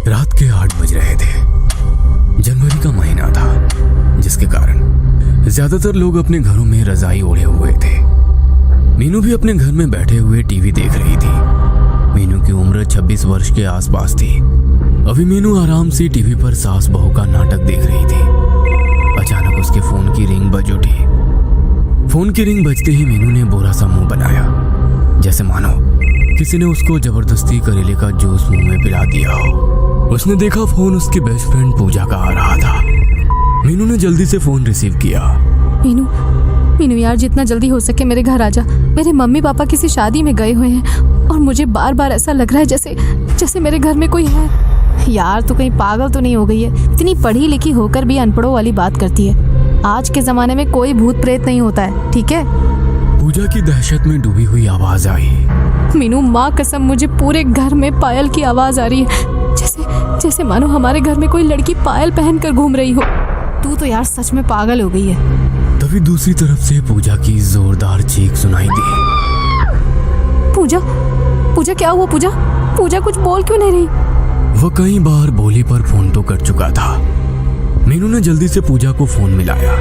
रात के 8 बज रहे थे। जनवरी का महीना था, जिसके कारण ज्यादातर लोग अपने घरों में रजाई ओढ़े हुए थे। मीनू भी अपने घर में बैठे हुए टीवी देख रही थी। मीनू की उम्र 26 वर्ष के आसपास थी। अभी मीनू आराम से टीवी पर सास बहू का नाटक देख रही थी। अचानक उसके फोन की रिंग बज उठी। फोन की रिंग बजते ही मीनू ने बुरा सा मुंह बनाया, जैसे मानो किसी ने उसको जबरदस्ती करेले का जूस मुंह में पिला दिया हो। उसने देखा फोन उसकी बेस्ट फ्रेंड पूजा का आ रहा था। मीनू ने जल्दी से फोन रिसीव किया। मीनू यार, जितना जल्दी हो सके मेरे घर आजा। मेरे मम्मी पापा किसी शादी में गए हुए हैं और मुझे बार बार ऐसा लग रहा है जैसे मेरे घर में कोई है। यार, तू कहीं पागल तो नहीं हो गई है? इतनी पढ़ी लिखी होकर भी अनपढ़ों वाली बात करती है। आज के जमाने में कोई भूत प्रेत नहीं होता है, ठीक है? पूजा की दहशत में डूबी हुई आवाज आई। मीनू, माँ कसम, मुझे पूरे घर में पायल की आवाज आ रही है, जैसे मानो हमारे घर में कोई लड़की पायल पहनकर घूम रही हो। तू तो यार सच में पागल हो गई है। तभी दूसरी तरफ से पूजा की जोरदार चीख सुनाई दी। पूजा क्या हुआ? पूजा कुछ बोल क्यों नहीं रही? वह कई बार बोली पर फोन तो कर चुका था। मीनू ने जल्दी से पूजा को फोन मिलाया।